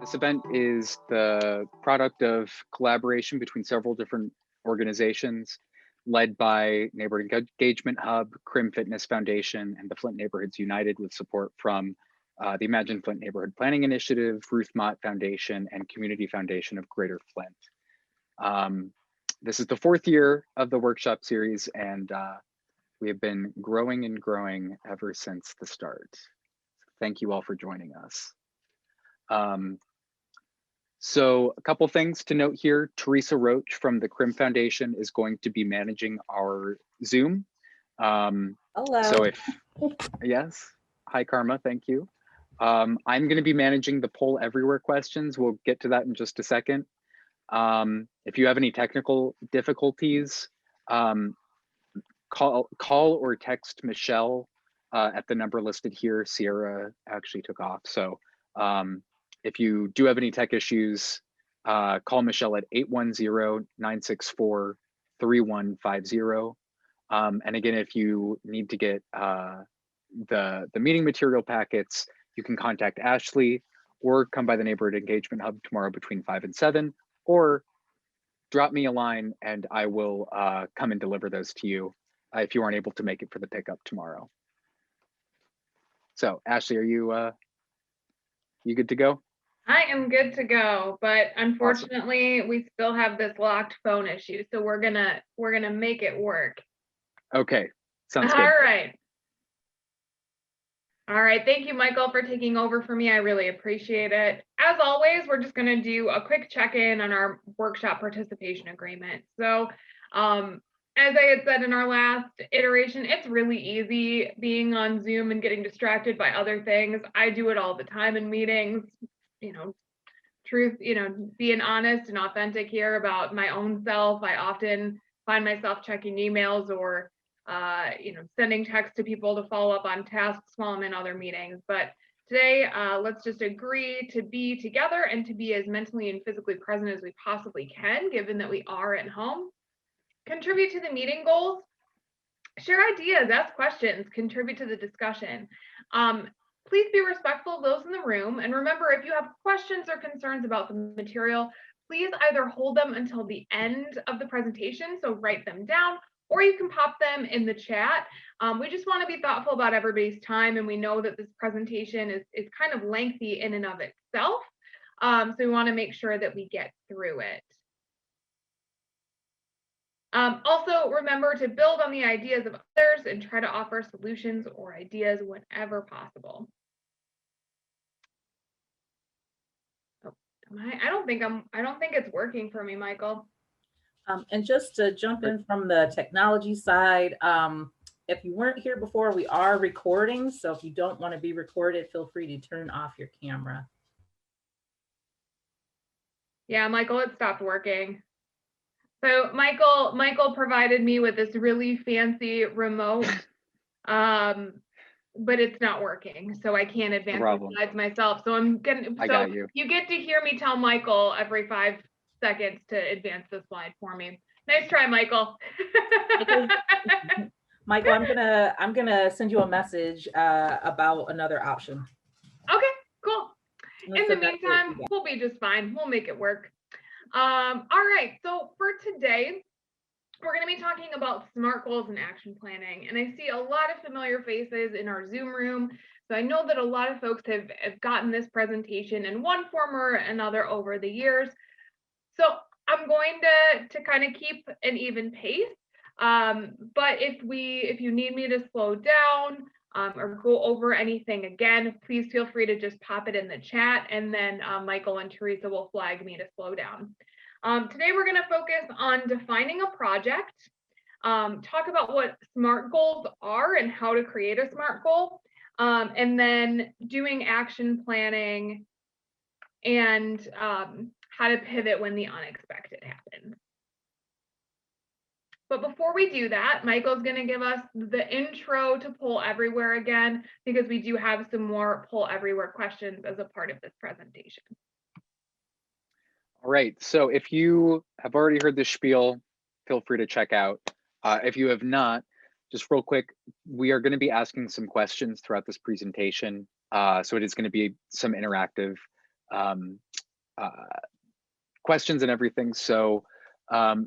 This event is the product of collaboration between several different organizations led by Neighborhood Engagement Hub, Crim Fitness Foundation, and the Flint Neighborhoods United with support from the Imagine Flint Neighborhood Planning Initiative, Ruth Mott Foundation, and Community Foundation of Greater Flint. This is the fourth year of the workshop series, and we have been growing and growing ever since the start. Thank you all for joining us. So a couple things to note here. Teresa Roach from the Crim Foundation is going to be managing our Zoom. Hello. So yes, hi Karma, thank you. I'm going to be managing the poll everywhere questions. We'll get to that in just a second. If you have any technical difficulties, call or text Michelle at the number listed here. Sierra actually took off. So if you do have any tech issues, call Michelle at 810-964-3150. And again, if you need to get the meeting material packets, you can contact Ashley or come by the Neighborhood Engagement Hub tomorrow between 5 and 7, or drop me a line and I will come and deliver those to you if you aren't able to make it for the pickup tomorrow. So Ashley, are you good to go? I am good to go, but unfortunately, awesome. We still have this locked phone issue, so we're gonna make it work. Okay, sounds good. All right, thank you, Michael, for taking over for me. I really appreciate it. As always, we're just gonna do a quick check-in on our workshop participation agreement. So, as I had said in our last iteration, it's really easy being on Zoom and getting distracted by other things. I do it all the time in meetings. Being honest and authentic here about my own self. I often find myself checking emails or, sending texts to people to follow up on tasks while I'm in other meetings. But today, let's just agree to be together and to be as mentally and physically present as we possibly can, given that we are at home. Contribute to the meeting goals, share ideas, ask questions, contribute to the discussion. Please be respectful of those in the room. And remember, if you have questions or concerns about the material, please either hold them until the end of the presentation, so write them down, or you can pop them in the chat. We just want to be thoughtful about everybody's time, and we know that this presentation is kind of lengthy in and of itself. So we want to make sure that we get through it. Also, remember to build on the ideas of others and try to offer solutions or ideas whenever possible. Oh, I don't think it's working for me, Michael. And just to jump in from the technology side, if you weren't here before, we are recording. So if you don't want to be recorded, feel free to turn off your camera. Yeah, Michael, it stopped working. So Michael provided me with this really fancy remote, but it's not working. So I can't advance the slides myself. So you get to hear me tell Michael every 5 seconds to advance the slide for me. Nice try, Michael. Michael, I'm gonna send you a message about another option. Okay, cool. In the meantime, we'll be just fine. We'll make it work. All right, so for today, we're going to be talking about SMART goals and action planning. And I see a lot of familiar faces in our Zoom room. So I know that a lot of folks have gotten this presentation in one form or another over the years. So I'm going to kind of keep an even pace. But if you need me to slow down or go over anything again, please feel free to just pop it in the chat, and then Michael and Teresa will flag me to slow down. Today we're going to focus on defining a project, talk about what SMART goals are and how to create a SMART goal, and then doing action planning and how to pivot when the unexpected happens. But before we do that, Michael's going to give us the intro to Poll Everywhere again, because we do have some more Poll Everywhere questions as a part of this presentation. All right, so if you have already heard the spiel, feel free to check out. If you have not, just real quick, we are going to be asking some questions throughout this presentation. So it is going to be some interactive questions and everything. So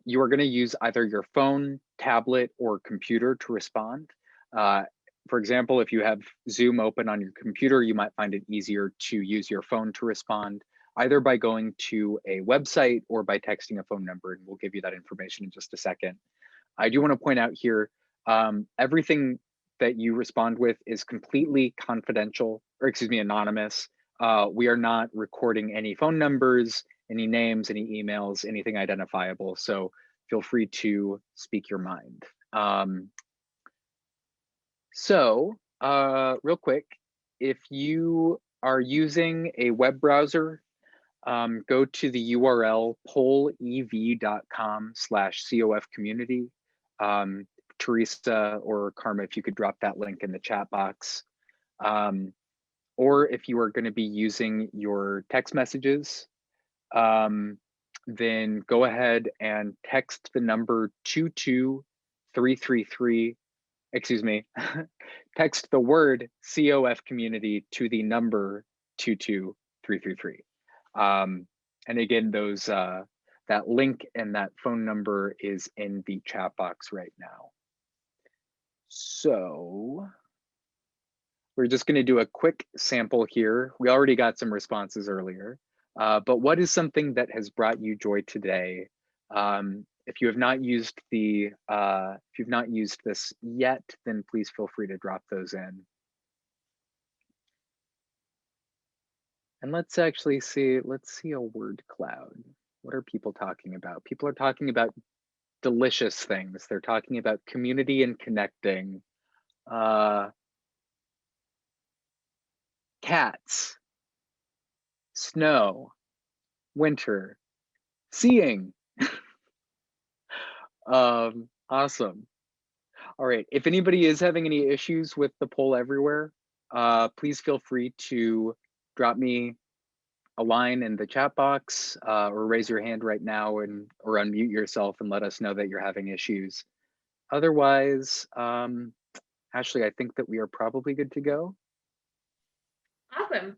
you are going to use either your phone, tablet, or computer to respond. For example, if you have Zoom open on your computer, you might find it easier to use your phone to respond, either by going to a website or by texting a phone number, and we'll give you that information in just a second. I do want to point out here, everything that you respond with is completely confidential, or excuse me, anonymous. We are not recording any phone numbers, any names, any emails, anything identifiable. So feel free to speak your mind. Real quick, if you are using a web browser, go to the URL pollev.com/COF-community. Teresa or Karma, if you could drop that link in the chat box. Or if you are going to be using your text messages, then go ahead and text the number 22333, excuse me, text the word COF community to the number 22333. And again, those that link and that phone number is in the chat box right now. So we're just going to do a quick sample here. We already got some responses earlier, but what is something that has brought you joy today? If you have not used the, if you've not used this yet, then please feel free to drop those in. And let's actually see, let's see a word cloud. What are people talking about? People are talking about delicious things. They're talking about community and connecting. Cats, snow, winter, seeing. Awesome. All right, if anybody is having any issues with the poll everywhere, please feel free to drop me a line in the chat box or raise your hand right now and or unmute yourself and let us know that you're having issues. Otherwise, Ashley, I think that we are probably good to go. Awesome.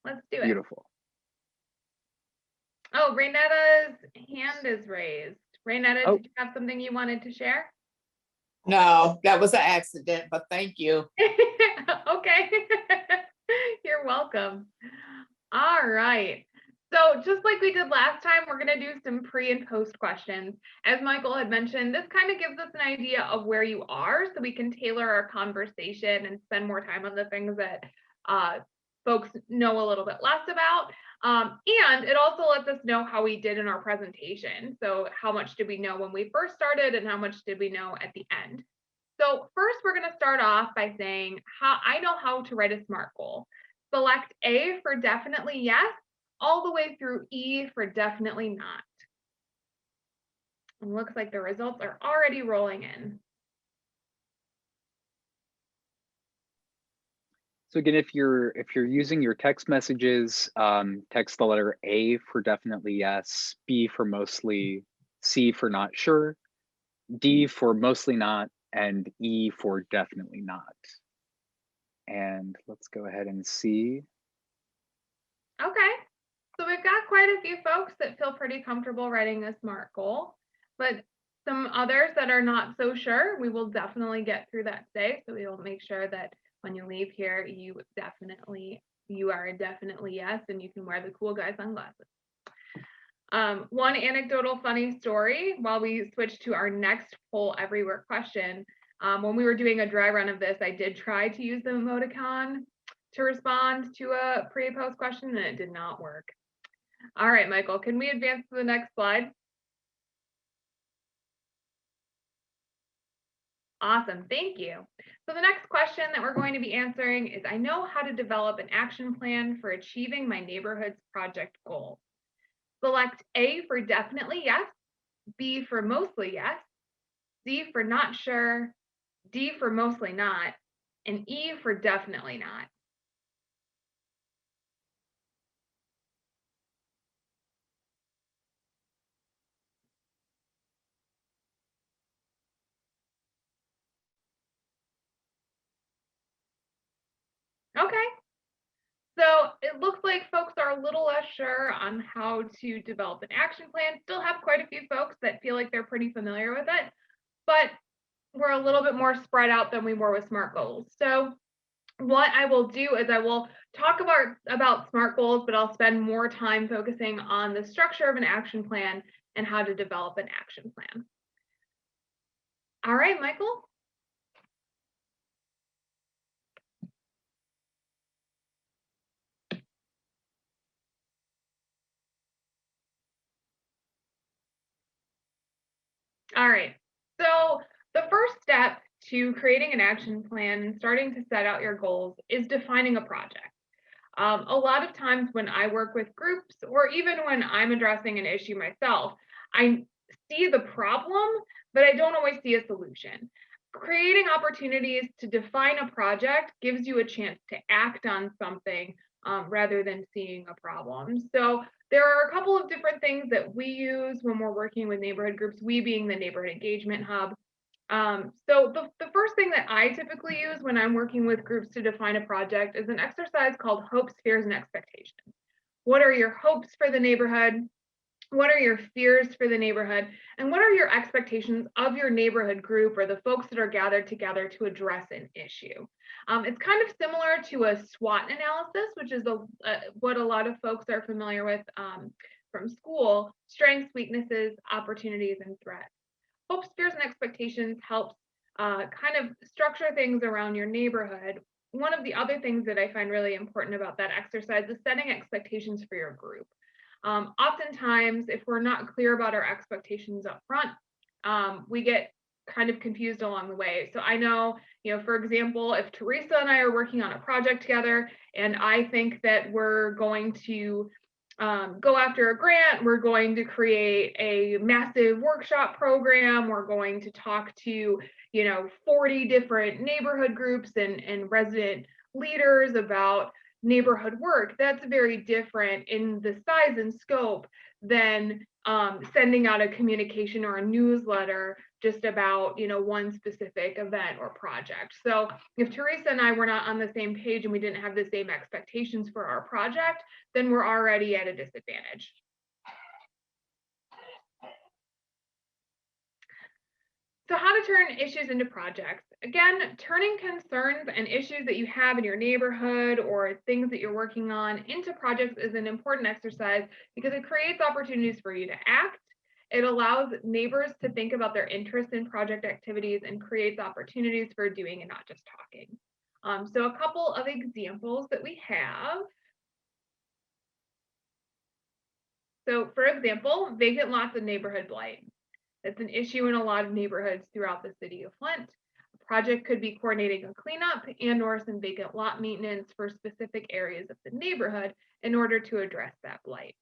Let's do it. Beautiful. Oh, Raynetta's hand is raised. Raynetta, Oh. did you have something you wanted to share? No, that was an accident, but thank you. Okay. You're welcome. All right. So just like we did last time, we're going to do some pre and post questions. As Michael had mentioned, this kind of gives us an idea of where you are so we can tailor our conversation and spend more time on the things that folks know a little bit less about. And it also lets us know how we did in our presentation. So how much did we know when we first started and how much did we know at the end? So first, we're going to start off by saying, I know how to write a SMART goal. Select A for definitely yes, all the way through E for definitely not. And looks like the results are already rolling in. So again, if you're using your text messages, text the letter A for definitely yes, B for mostly, C for not sure, D for mostly not, and E for definitely not. And let's go ahead and see. Okay, so we've got quite a few folks that feel pretty comfortable writing a SMART goal, but some others that are not so sure. We will definitely get through that today. So we will make sure that when you leave here, you are definitely yes, and you can wear the cool guy sunglasses. One anecdotal funny story while we switch to our next poll everywhere question. When we were doing a dry run of this, I did try to use the emoticon to respond to a pre-post question and it did not work. All right, Michael, can we advance to the next slide? Awesome, thank you. So the next question that we're going to be answering is, I know how to develop an action plan for achieving my neighborhood's project goal. Select A for definitely yes, B for mostly yes, C for not sure, D for mostly not, and E for definitely not. Okay, so it looks like folks are a little less sure on how to develop an action plan. Still have quite a few folks that feel like they're pretty familiar with it, but we're a little bit more spread out than we were with SMART goals. So what I will do is I will talk about SMART goals, but I'll spend more time focusing on the structure of an action plan and how to develop an action plan. All right, Michael. All right, so the first step to creating an action plan and starting to set out your goals is defining a project. A lot of times when I work with groups, or even when I'm addressing an issue myself, I see the problem, but I don't always see a solution. Creating opportunities to define a project gives you a chance to act on something rather than seeing a problem. So there are a couple of different things that we use when we're working with neighborhood groups, we being the Neighborhood Engagement Hub. So the first thing that I typically use when I'm working with groups to define a project is an exercise called hopes, fears, and expectations. What are your hopes for the neighborhood? What are your fears for the neighborhood? And what are your expectations of your neighborhood group or the folks that are gathered together to address an issue? It's kind of similar to a SWOT analysis, which is what a lot of folks are familiar with from school: strengths, weaknesses, opportunities, and threats. Hopes, fears, and expectations helps kind of structure things around your neighborhood. One of the other things that I find really important about that exercise is setting expectations for your group. Oftentimes, if we're not clear about our expectations up front, we get kind of confused along the way. So I know, for example, if Teresa and I are working on a project together and I think that we're going to go after a grant, we're going to create a massive workshop program, we're going to talk to 40 different neighborhood groups and resident leaders about neighborhood work. That's very different in the size and scope than sending out a communication or a newsletter just about one specific event or project. So if Teresa and I were not on the same page and we didn't have the same expectations for our project, then we're already at a disadvantage. So how to turn issues into projects. Again, turning concerns and issues that you have in your neighborhood or things that you're working on into projects is an important exercise because it creates opportunities for you to act. It allows neighbors to think about their interests in project activities and creates opportunities for doing and not just talking. So a couple of examples that we have. So for example, vacant lots and neighborhood blight. It's an issue in a lot of neighborhoods throughout the city of Flint. A project could be coordinating a cleanup and/or some vacant lot maintenance for specific areas of the neighborhood in order to address that blight.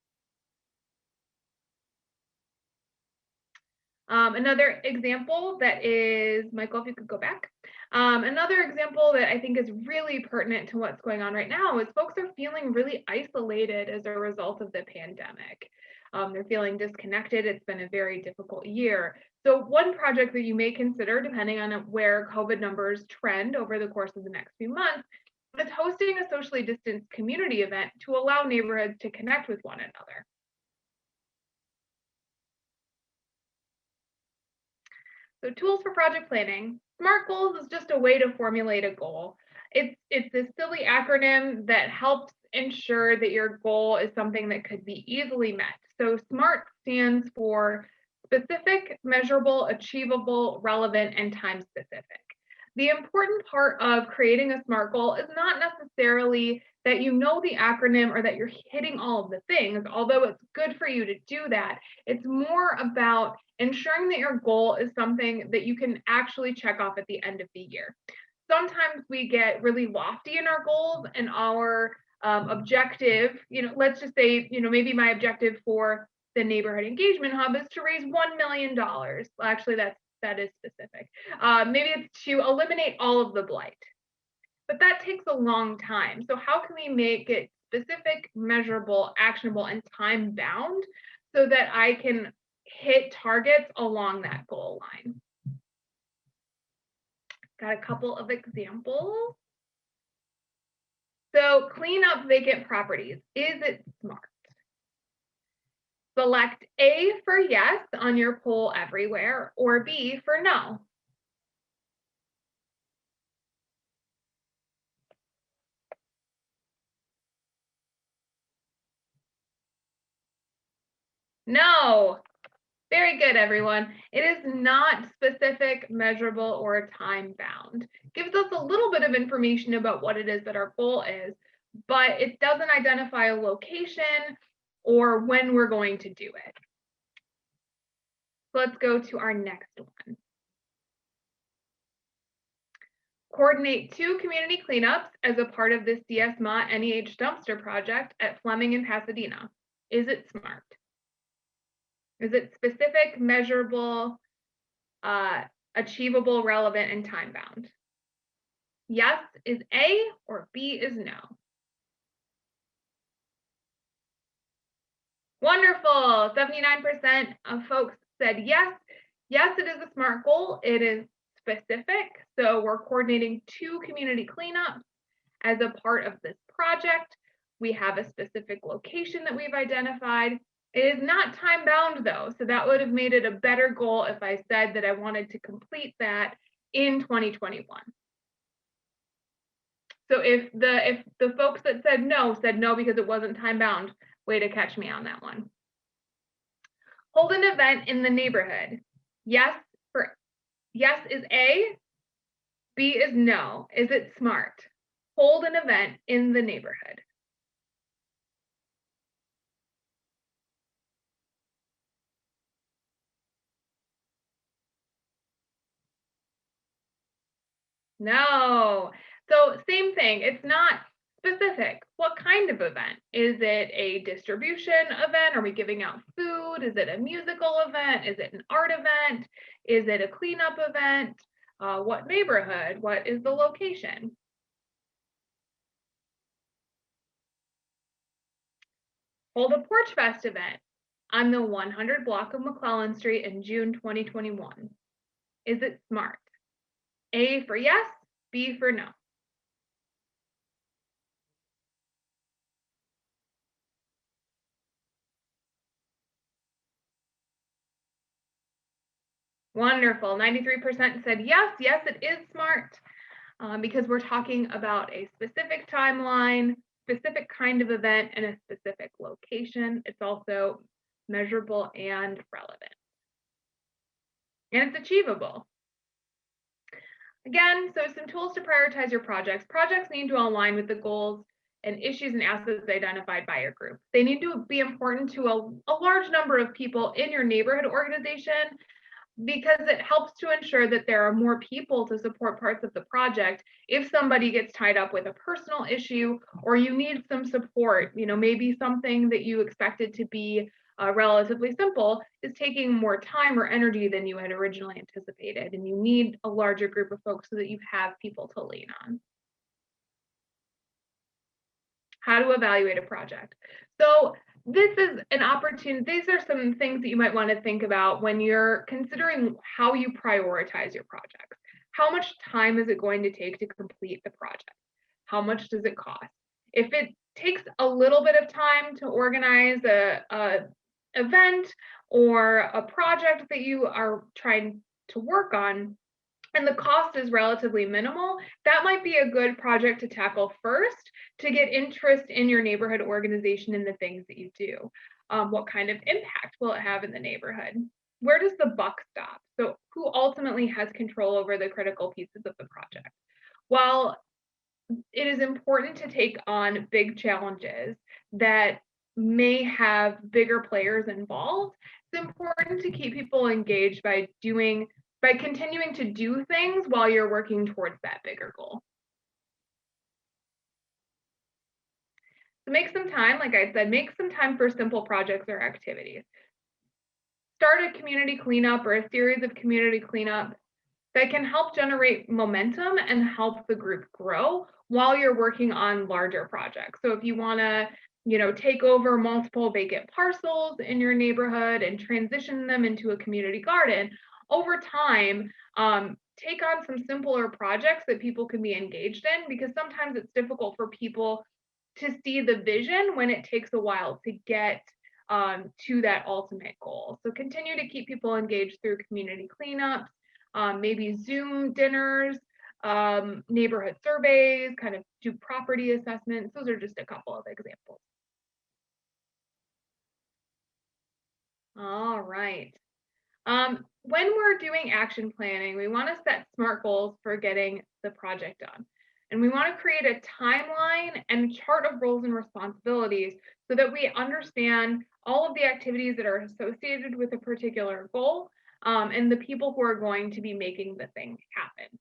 Another example that is, Michael, if you could go back. Another example that I think is really pertinent to what's going on right now is folks are feeling really isolated as a result of the pandemic. They're feeling disconnected. It's been a very difficult year. So one project that you may consider, depending on where COVID numbers trend over the course of the next few months, is hosting a socially distanced community event to allow neighborhoods to connect with one another. So tools for project planning. SMART goals is just a way to formulate a goal. It's this silly acronym that helps ensure that your goal is something that could be easily met. So SMART stands for specific, measurable, achievable, relevant, and time specific. The important part of creating a SMART goal is not necessarily that you know the acronym or that you're hitting all of the things, although it's good for you to do that. It's more about ensuring that your goal is something that you can actually check off at the end of the year. Sometimes we get really lofty in our goals and our objective, let's just say, maybe my objective for the Neighborhood Engagement Hub is to raise $1 million. Well, actually, that is specific. Maybe it's to eliminate all of the blight. But that takes a long time. So how can we make it specific, measurable, actionable, and time bound so that I can hit targets along that goal line? Got a couple of examples. So clean up vacant properties. Is it smart? Select A for yes on your poll everywhere, or B for no. No. Very good, everyone. It is not specific, measurable, or time bound. Gives us a little bit of information about what it is that our goal is, but it doesn't identify a location or when we're going to do it. So let's go to our next one. Coordinate 2 community cleanups as a part of this DS Mont NEH dumpster project at Fleming and Pasadena. Is it smart? Is it specific, measurable, achievable, relevant, and time bound? Yes is A, or B is no. Wonderful. 79% of folks said yes. Yes, it is a SMART goal. It is specific. So we're coordinating 2 community cleanups as a part of this project. We have a specific location that we've identified. It is not time bound though, so that would have made it a better goal if I said that I wanted to complete that in 2021. So if the folks that said no because it wasn't time bound, way to catch me on that one. Hold an event in the neighborhood. Yes is A, B is no. Is it smart? Hold an event in the neighborhood. No. So same thing. It's not specific. What kind of event? Is it a distribution event? Are we giving out food? Is it a musical event? Is it an art event? Is it a cleanup event? What neighborhood? What is the location? Hold a Porch Fest event on the 100 block of McClellan Street in June 2021. Is it smart? A for yes, B for no. Wonderful. 93% said yes. Yes, it is smart because we're talking about a specific timeline, specific kind of event, and a specific location. It's also measurable and relevant. And it's achievable. Again, so some tools to prioritize your projects. Projects need to align with the goals and issues and assets identified by your group. They need to be important to a large number of people in your neighborhood organization, because it helps to ensure that there are more people to support parts of the project if somebody gets tied up with a personal issue or you need some support. Maybe something that you expected to be relatively simple is taking more time or energy than you had originally anticipated, and you need a larger group of folks so that you have people to lean on. How to evaluate a project. So this is an opportunity. These are some things that you might want to think about when you're considering how you prioritize your projects. How much time is it going to take to complete the project? How much does it cost? If it takes a little bit of time to organize a event or a project that you are trying to work on, and the cost is relatively minimal, that might be a good project to tackle first to get interest in your neighborhood organization and the things that you do. What kind of impact will it have in the neighborhood? Where does the buck stop? So who ultimately has control over the critical pieces of the project? While it is important to take on big challenges that may have bigger players involved, it's important to keep people engaged by continuing to do things while you're working towards that bigger goal. So make some time, like I said, make some time for simple projects or activities. Start a community cleanup or a series of community cleanups that can help generate momentum and help the group grow while you're working on larger projects. So if you want to, take over multiple vacant parcels in your neighborhood and transition them into a community garden, over time, take on some simpler projects that people can be engaged in, because sometimes it's difficult for people to see the vision when it takes a while to get to that ultimate goal. So continue to keep people engaged through community cleanups, maybe Zoom dinners, neighborhood surveys, kind of do property assessments. Those are just a couple of examples. All right. When we're doing action planning, we want to set SMART goals for getting the project done. And we want to create a timeline and chart of roles and responsibilities so that we understand all of the activities that are associated with a particular goal, and the people who are going to be making the thing happen.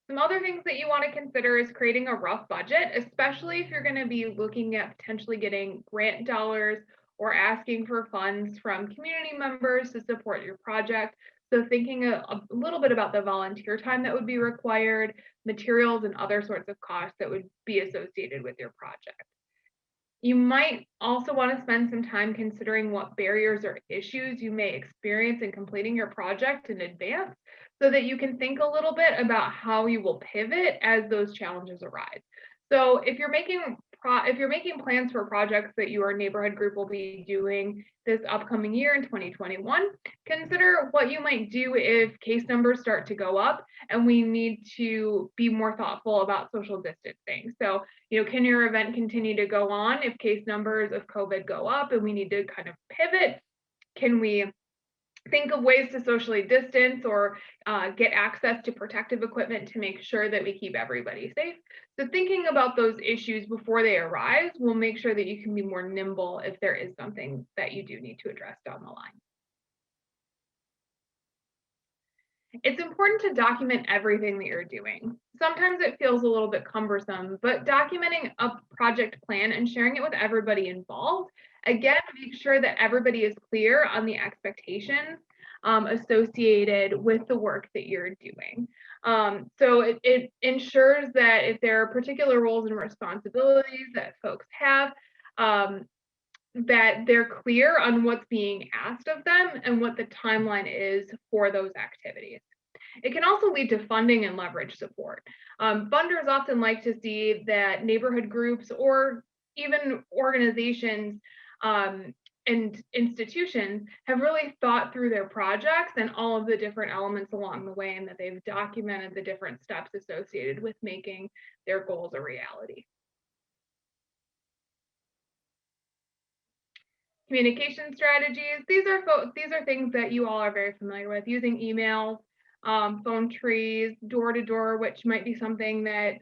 Some other things that you want to consider is creating a rough budget, especially if you're going to be looking at potentially getting grant dollars or asking for funds from community members to support your project. So thinking a little bit about the volunteer time that would be required, materials and other sorts of costs that would be associated with your project. You might also want to spend some time considering what barriers or issues you may experience in completing your project in advance, so that you can think a little bit about how you will pivot as those challenges arise. So if you're making plans for projects that your neighborhood group will be doing this upcoming year in 2021, consider what you might do if case numbers start to go up and we need to be more thoughtful about social distancing. So, can your event continue to go on if case numbers of COVID go up and we need to kind of pivot? Can we think of ways to socially distance or get access to protective equipment to make sure that we keep everybody safe? So thinking about those issues before they arise will make sure that you can be more nimble if there is something that you do need to address down the line. It's important to document everything that you're doing. Sometimes it feels a little bit cumbersome, but documenting a project plan and sharing it with everybody involved, again, make sure that everybody is clear on the expectations associated with the work that you're doing. So it ensures that if there are particular roles and responsibilities that folks have, that they're clear on what's being asked of them and what the timeline is for those activities. It can also lead to funding and leverage support. Funders often like to see that neighborhood groups or even organizations and institutions have really thought through their projects and all of the different elements along the way, and that they've documented the different steps associated with making their goals a reality. Communication strategies. These are things that you all are very familiar with, using emails, phone trees, door-to-door, which might be something that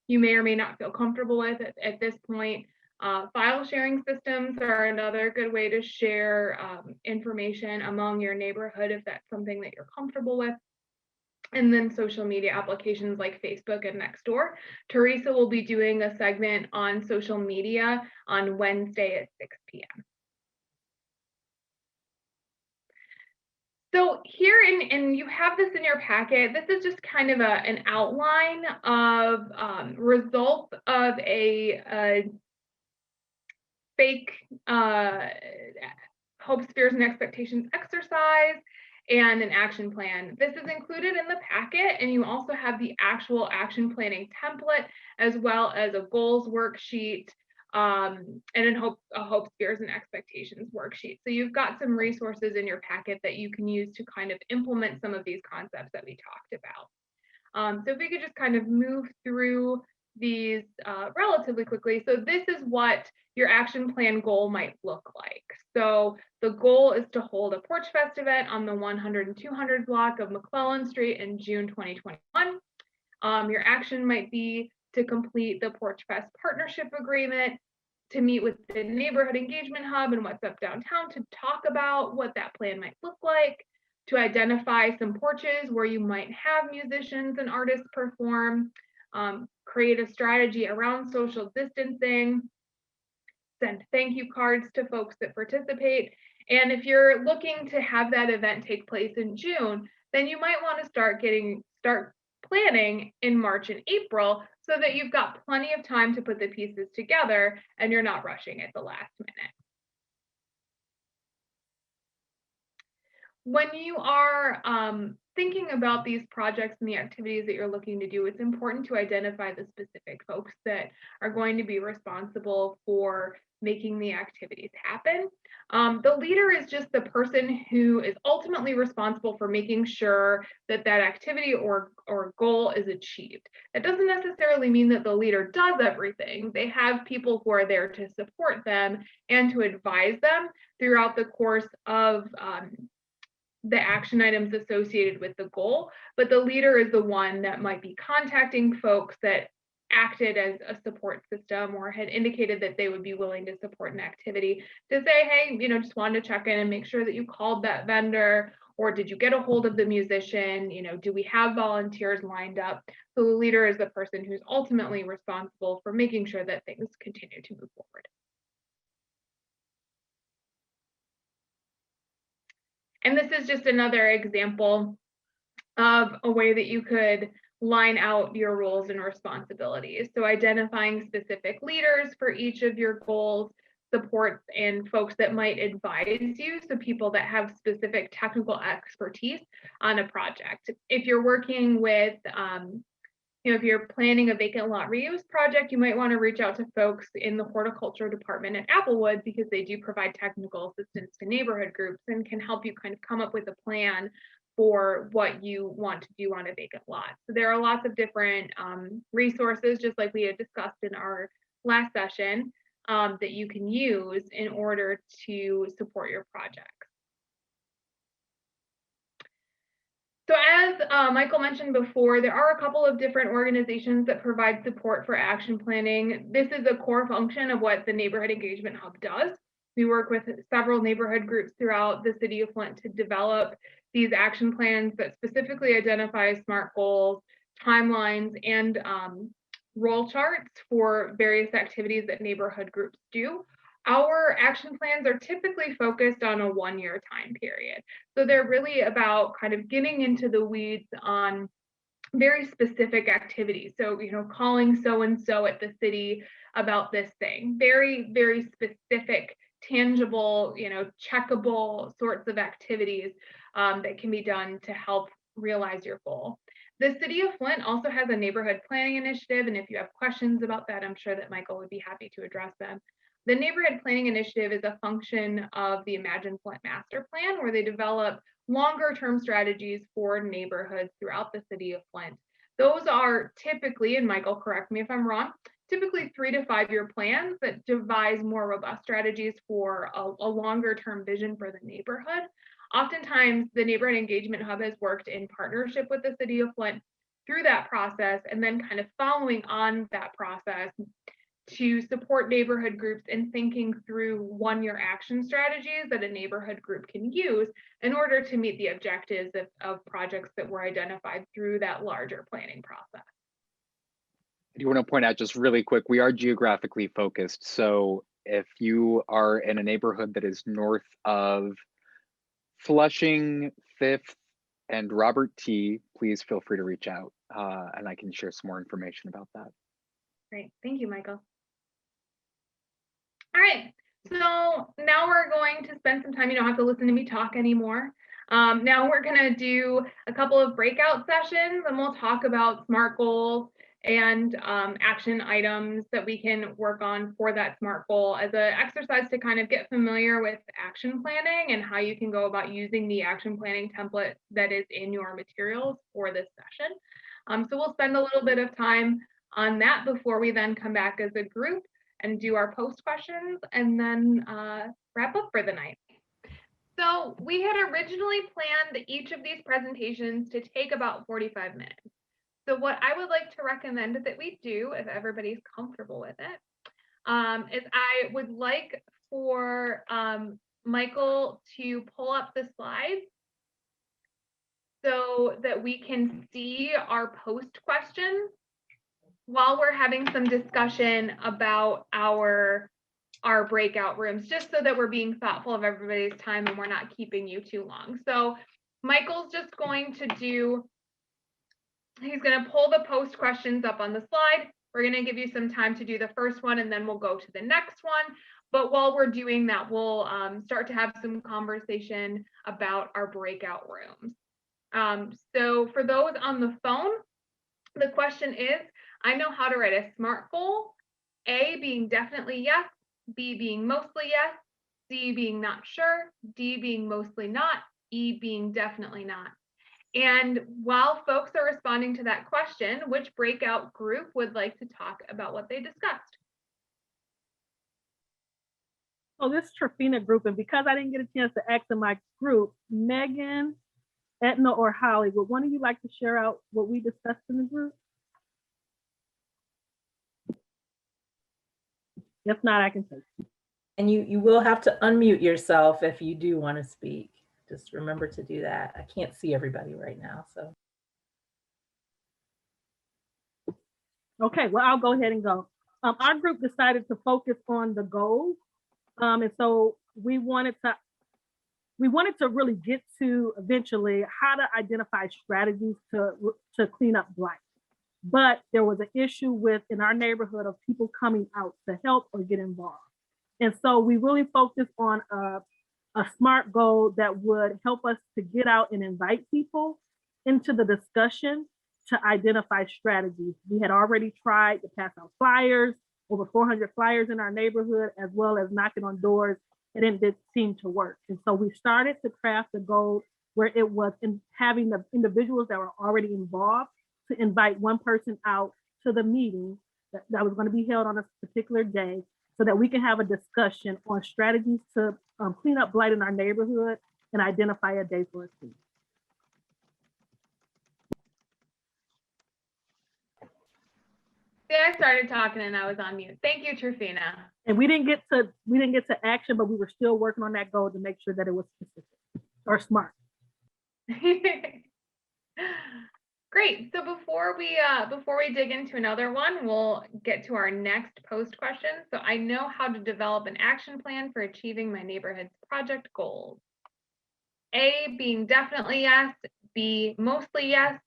you may or may not feel comfortable with at this point. File sharing systems are another good way to share information among your neighborhood if that's something that you're comfortable with. And then social media applications like Facebook and Nextdoor. Teresa will be doing a segment on social media on Wednesday at 6 p.m. So here, and you have this in your packet, this is just kind of an outline of results of a fake hopes, fears, and expectations exercise and an action plan. This is included in the packet, and you also have the actual action planning template, as well as a goals worksheet, and a hopes, fears, and expectations worksheet. So you've got some resources in your packet that you can use to kind of implement some of these concepts that we talked about. So if we could just kind of move through these relatively quickly. So this is what your action plan goal might look like. So the goal is to hold a Porch Fest event on the 100 and 200 block of McClellan Street in June 2021. Your action might be to complete the Porch Fest partnership agreement, to meet with the neighborhood engagement hub and What's Up Downtown to talk about what that plan might look like, to identify some porches where you might have musicians and artists perform, create a strategy around social distancing, send thank you cards to folks that participate. And if you're looking to have that event take place in June, then you might want to start planning in March and April, so that you've got plenty of time to put the pieces together and you're not rushing at the last minute. when you are thinking about these projects and the activities that you're looking to do, it's important to identify the specific folks that are going to be responsible for making the activities happen. The leader is just the person who is ultimately responsible for making sure that that activity or goal is achieved. That doesn't necessarily mean that the leader does everything. They have people who are there to support them and to advise them throughout the course of the action items associated with the goal, but the leader is the one that might be contacting folks that acted as a support system or had indicated that they would be willing to support an activity to say, hey, just wanted to check in and make sure that you called that vendor, or did you get a hold of the musician? Do we have volunteers lined up? So the leader is the person who's ultimately responsible for making sure that things continue to move forward. And this is just another example of a way that you could line out your roles and responsibilities. So identifying specific leaders for each of your goals, supports, and folks that might advise you. So people that have specific technical expertise on a project. If you're working with if you're planning a vacant lot reuse project, you might want to reach out to folks in the horticulture department at Applewood, because they do provide technical assistance to neighborhood groups and can help you kind of come up with a plan for what you want to do on a vacant lot. So there are lots of different resources, just like we had discussed in our last session, that you can use in order to support your project. So as Michael mentioned before, there are a couple of different organizations that provide support for action planning. This is a core function of what the Neighborhood Engagement Hub does. We work with several neighborhood groups throughout the city of Flint to develop these action plans that specifically identify SMART goals, timelines, and role charts for various activities that neighborhood groups do. Our action plans are typically focused on a 1-year time period. So they're really about kind of getting into the weeds on very specific activities. So, calling so-and-so at the city about this thing, very, very specific, tangible, checkable sorts of activities that can be done to help realize your goal. The city of Flint also has a neighborhood planning initiative. And if you have questions about that, I'm sure that Michael would be happy to address them. The Neighborhood Planning Initiative is a function of the Imagine Flint Master Plan, where they develop longer-term strategies for neighborhoods throughout the city of Flint. Those are typically, and Michael, correct me if I'm wrong, typically 3 to 5 year plans that devise more robust strategies for a longer-term vision for the neighborhood. Oftentimes, the Neighborhood Engagement Hub has worked in partnership with the city of Flint through that process, and then kind of following on that process to support neighborhood groups in thinking through 1-year action strategies that a neighborhood group can use in order to meet the objectives of projects that were identified through that larger planning process. I do want to point out just really quick, we are geographically focused. So if you are in a neighborhood that is north of Flushing, 5th, and Robert T., please feel free to reach out and I can share some more information about that. Great, thank you, Michael. All right, so now we're going to spend some time, you don't have to listen to me talk anymore. Now we're gonna do a couple of breakout sessions, and we'll talk about SMART goals and action items that we can work on for that SMART goal as an exercise to kind of get familiar with action planning and how you can go about using the action planning template that is in your materials for this session. So we'll spend a little bit of time on that before we then come back as a group and do our post questions and then wrap up for the night. So we had originally planned each of these presentations to take about 45 minutes. So what I would like to recommend that we do, if everybody's comfortable with it, is I would like for Michael to pull up the slides so that we can see our post questions while we're having some discussion about our breakout rooms, just so that we're being thoughtful of everybody's time and we're not keeping you too long. So Michael's just going to he's going to pull the post questions up on the slide. We're going to give you some time to do the first one, and then we'll go to the next one. But while we're doing that, we'll start to have some conversation about our breakout rooms. So for those on the phone, the question is, I know how to write a SMART goal, A being definitely yes, B being mostly yes, C being not sure, D being mostly not, E being definitely not. And while folks are responding to that question, which breakout group would like to talk about what they discussed? So this Trifina group, and because I didn't get a chance to ask in my group, Megan, Etna, or Holly, would one of you like to share out what we discussed in the group? If not, I can take it. And you will have to unmute yourself if you do want to speak. Just remember to do that. I can't see everybody right now, so. Okay, well, I'll go ahead and go. Our group decided to focus on the goals. And so we wanted to really get to eventually how to identify strategies to clean up blight. But there was an issue in our neighborhood of people coming out to help or get involved. And so we really focused on a SMART goal that would help us to get out and invite people into the discussion to identify strategies. We had already tried to pass out flyers, over 400 flyers in our neighborhood, as well as knocking on doors, and it didn't seem to work. And so we started to craft a goal where it was in having the individuals that were already involved to invite one person out to the meeting that was going to be held on a particular day, so that we can have a discussion on strategies to clean up blight in our neighborhood and identify a day for a clean. See, I started talking and I was on mute. Thank you, Trifina. And we didn't get to action, but we were still working on that goal to make sure that it was specific or SMART. Great. So before we dig into another one, we'll get to our next post question. So I know how to develop an action plan for achieving my neighborhood's project goals. A being definitely yes, B mostly yes,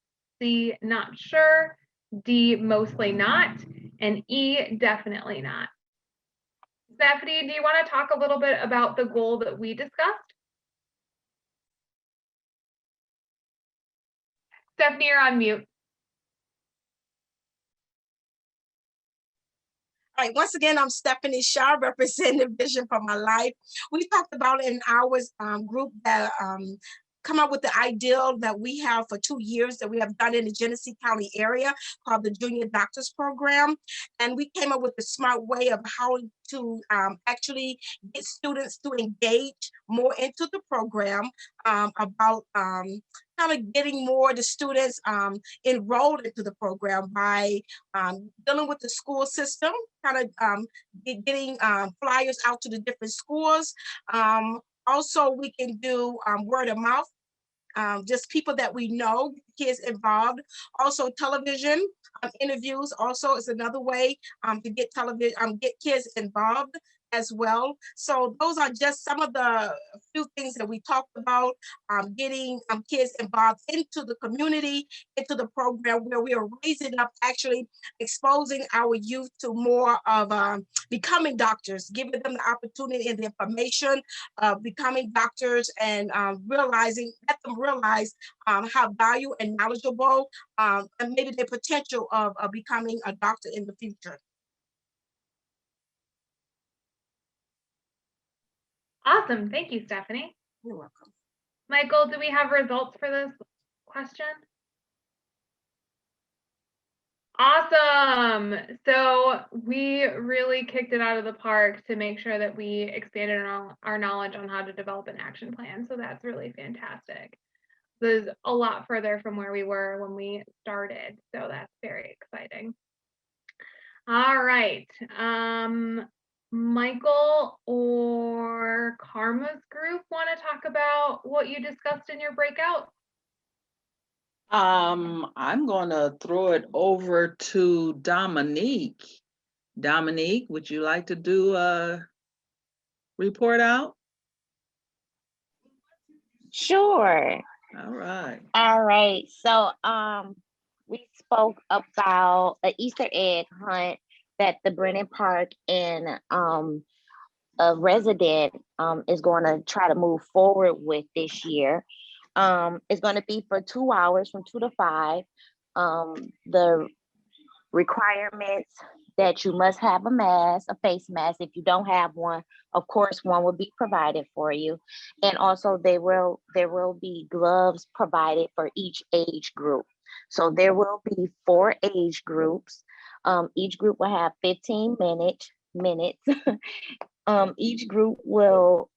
C not sure, D mostly not, and E definitely not. Stephanie, do you want to talk a little bit about the goal that we discussed? Stephanie, you're on mute. All right, once again, I'm Stephanie Shaw, representing Vision for My Life. We talked about in our group that come up with the ideal that we have for 2 years that we have done in the Genesee County area called the Junior Doctors Program. And we came up with a smart way of how to actually get students to engage more into the program, about kind of getting more of the students enrolled into the program by dealing with the school system, kind of getting flyers out to the different schools. Also, we can do word of mouth, just people that we know, kids involved. Also, television interviews also is another way to get get kids involved as well. So those are just some of the few things that we talked about, getting kids involved into the community, into the program where we are raising up, actually exposing our youth to more of becoming doctors, giving them the opportunity and the information of becoming doctors, and let them realize how valuable and knowledgeable and maybe the potential of becoming a doctor in the future. Awesome. Thank you, Stephanie. You're welcome. Michael, do we have results for this question? Awesome. So we really kicked it out of the park to make sure that we expanded our knowledge on how to develop an action plan. So that's really fantastic. This is a lot further from where we were when we started. So that's very exciting. All right. Michael or Karma's group want to talk about what you discussed in your breakout? I'm gonna throw it over to Dominique. Dominique, would you like to do a report out? Sure. All right. All right. So we spoke about an Easter egg hunt that the Brennan Park and a resident is going to try to move forward with this year. It's going to be for 2 hours from 2 to 5. The requirements that you must have a mask, a face mask. If you don't have one, of course, one will be provided for you. And also there will be gloves provided for each age group. So there will be 4 age groups. Each group will have 15 minutes. Each group will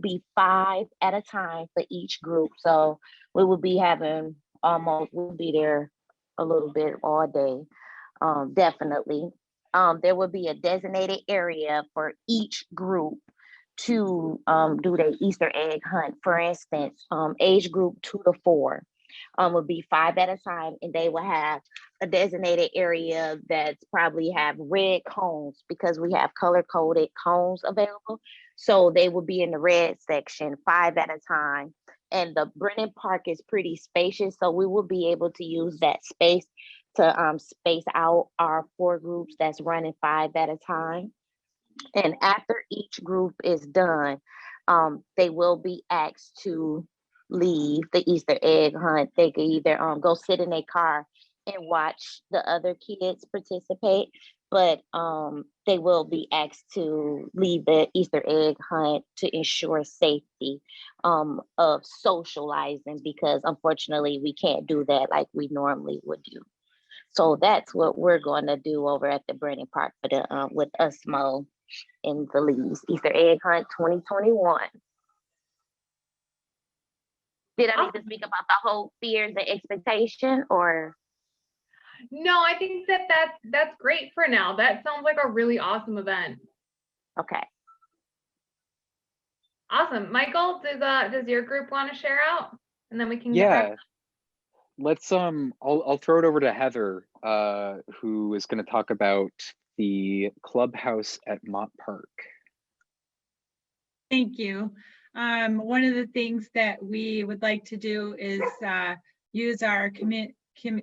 be 5 at a time for each group. So we will be having we'll be there a little bit all day. Definitely. There will be a designated area for each group to do their Easter egg hunt. For instance, age group 2 to 4 will be 5 at a time, and they will have a designated area that's probably have red cones because we have color-coded cones available. So they will be in the red section, 5 at a time. And the Brennan Park is pretty spacious, so we will be able to use that space to space out our 4 groups that's running 5 at a time. And after each group is done, they will be asked to leave the Easter egg hunt. They could either go sit in their car and watch the other kids participate, but they will be asked to leave the Easter egg hunt to ensure safety of socializing, because unfortunately we can't do that like we normally would do. So that's what we're going to do over at the Brennan Park for the with USMO in the Leaves Easter Egg Hunt 2021. Did I need to speak about the whole fears and expectation, or? No, I think that's great for now. That sounds like a really awesome event. Okay. Awesome. Michael, does your group want to share out? And then we can Yeah. Let's I'll throw it over to Heather, who is going to talk about the Clubhouse at Mont Park. Thank you. One of the things that we would like to do is use our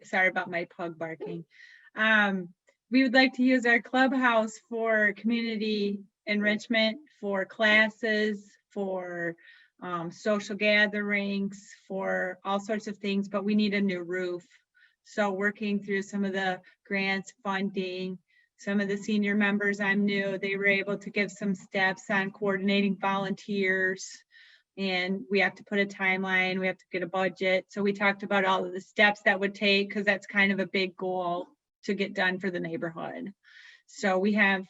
sorry about my pug barking. We would like to use our clubhouse for community enrichment, for classes, for social gatherings, for all sorts of things, but we need a new roof. So working through some of the grants, funding, some of the senior members I'm new, they were able to give some steps on coordinating volunteers, and we have to put a timeline, we have to get a budget. So we talked about all of the steps that would take, because that's kind of a big goal to get done for the neighborhood. So we have,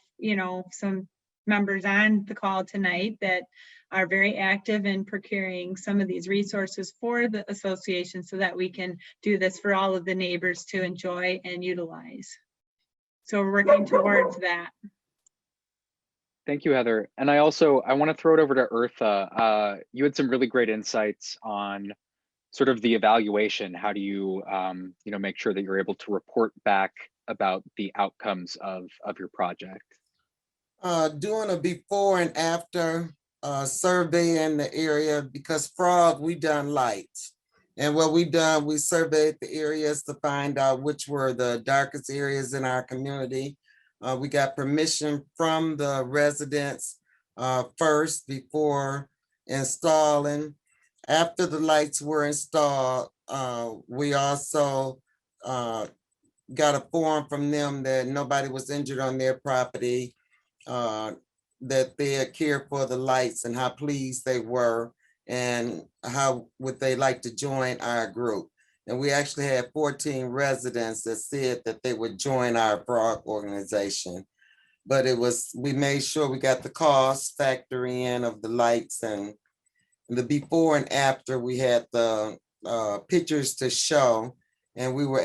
some members on the call tonight that are very active in procuring some of these resources for the association so that we can do this for all of the neighbors to enjoy and utilize. So we're working towards that. Thank you, Heather. And I want to throw it over to Eartha. You had some really great insights on sort of the evaluation. How do you, make sure that you're able to report back about the outcomes of your project? Doing a before and after survey in the area, because Frog, we done lights. And what we done, we surveyed the areas to find out which were the darkest areas in our community. We got permission from the residents first before installing. After the lights were installed, we also got a form from them that nobody was injured on their property, that they had cared for the lights and how pleased they were, and how would they like to join our group. And we actually had 14 residents that said that they would join our Frog organization. But we made sure we got the cost factor in of the lights, and the before and after we had the pictures to show, and we were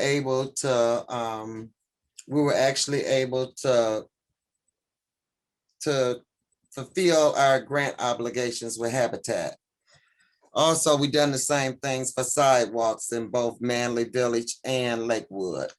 actually able to fulfill our grant obligations with Habitat. Also, we done the same things for sidewalks in both Manley Village and Lakewood.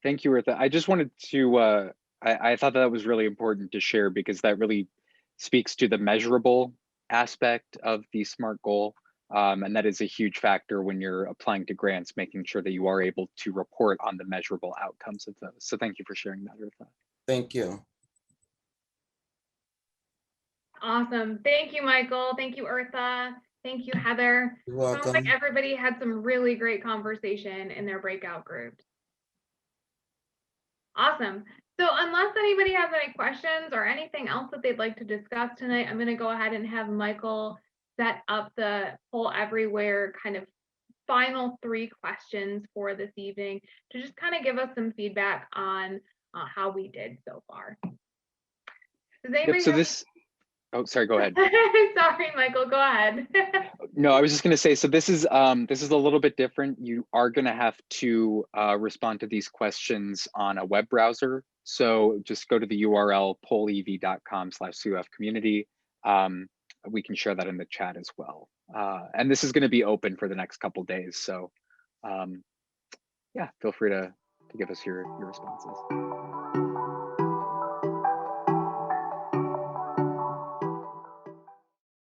Thank you, Eartha. I just wanted to, I thought that was really important to share, because that really speaks to the measurable aspect of the SMART goal. And that is a huge factor when you're applying to grants, making sure that you are able to report on the measurable outcomes of those. So thank you for sharing that, Eartha. Thank you. Awesome. Thank you, Michael. Thank you, Eartha. Thank you, Heather. You're Sounds like welcome. everybody had some really great conversation in their breakout groups. Awesome. So unless anybody has any questions or anything else that they'd like to discuss tonight, I'm going to go ahead and have Michael set up the Poll Everywhere kind of final 3 questions for this evening to just kind of give us some feedback on how we did so far. Does anybody So have... this, oh, sorry, go ahead. Sorry, Michael, go ahead. No, I was just going to say, so this is a little bit different. You are going to have to respond to these questions on a web browser. So just go to the URL pollev.com/CUF-community. We can share that in the chat as well. And this is going to be open for the next couple days. So yeah, feel free to give us your responses.